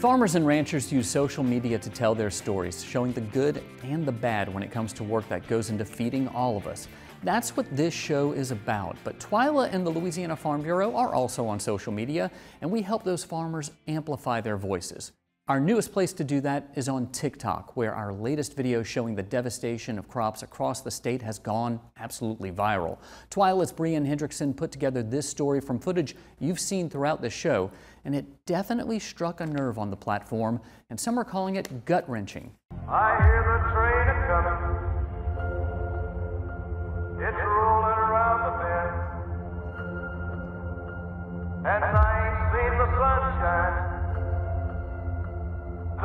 Farmers and ranchers use social media to tell their stories, showing the good and the bad when it comes to work that goes into feeding all of us. That's what this show is about. But Twyla and the Louisiana Farm Bureau are also on social media, and we help those farmers amplify their voices. Our newest place to do that is on TikTok, where our latest video showing the devastation of crops across the state has gone absolutely viral. Twyla's Brian Hendrickson put together this story from footage you've seen throughout the show, and it definitely struck a nerve on the platform, and some are calling it gut-wrenching. I hear the train a-coming. It's rolling around the bend, and I ain't seen the sunshine. I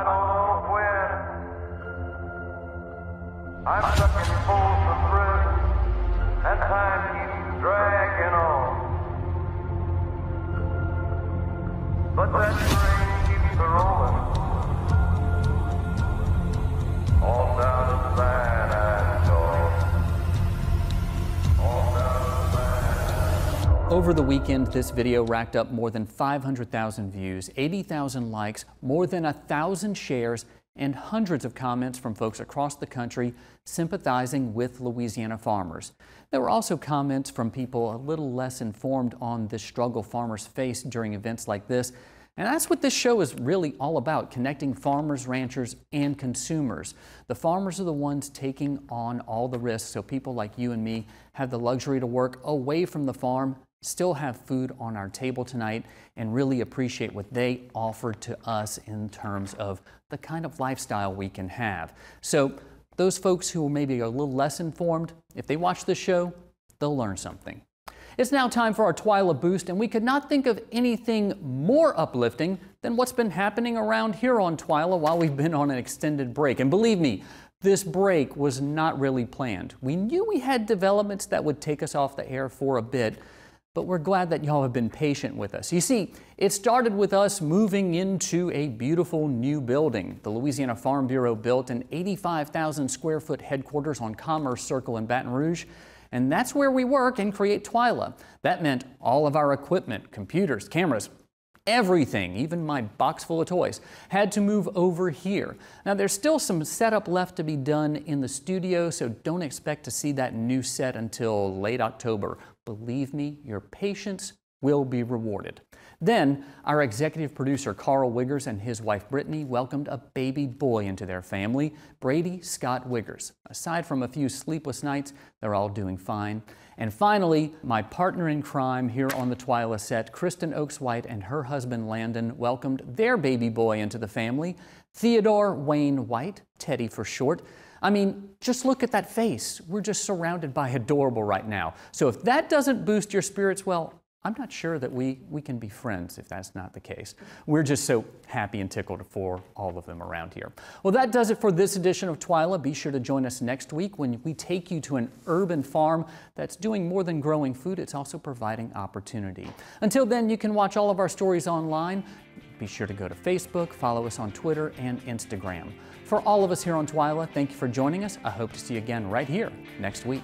don't know when. I'm stuck in Folsom Prison, and time keeps dragging on. But that train keeps a-rolling, all down to San Antonio. All down to San Antonio. Over the weekend, this video racked up more than 500,000 views, 80,000 likes, more than 1,000 shares, and hundreds of comments from folks across the country sympathizing with Louisiana farmers. There were also comments from people a little less informed on the struggle farmers face during events like this. And that's what this show is really all about, connecting farmers, ranchers, and consumers. The farmers are the ones taking on all the risks, so people like you and me have the luxury to work away from the farm, still have food on our table tonight, and really appreciate what they offer to us in terms of the kind of lifestyle we can have. So those folks who are maybe a little less informed, if they watch this show, they'll learn something. It's now time for our Twyla Boost, and we could not think of anything more uplifting than what's been happening around here on Twyla while we've been on an extended break. And believe me, this break was not really planned. We knew we had developments that would take us off the air for a bit, but we're glad that y'all have been patient with us. You see, it started with us moving into a beautiful new building. The Louisiana Farm Bureau built an 85,000 square foot headquarters on Commerce Circle in Baton Rouge. And that's where we work and create Twyla. That meant all of our equipment, computers, cameras, everything, even my box full of toys, had to move over here. Now there's still some setup left to be done in the studio, so don't expect to see that new set until late October. Believe me, your patience will be rewarded. Then, our executive producer Carl Wiggers and his wife Brittany welcomed a baby boy into their family, Brady Scott Wiggers. Aside from a few sleepless nights, they're all doing fine. And finally, my partner in crime here on the Twyla set, Kristen Oaks White and her husband Landon welcomed their baby boy into the family, Theodore Wayne White, Teddy for short. I mean, just look at that face. We're just surrounded by adorable right now. So if that doesn't boost your spirits, well, I'm not sure that we can be friends if that's not the case. We're just so happy and tickled for all of them around here. Well, that does it for this edition of Twyla. Be sure to join us next week when we take you to an urban farm that's doing more than growing food. It's also providing opportunity. Until then, you can watch all of our stories online. Be sure to go to Facebook, follow us on Twitter and Instagram. For all of us here on Twyla, thank you for joining us. I hope to see you again right here next week.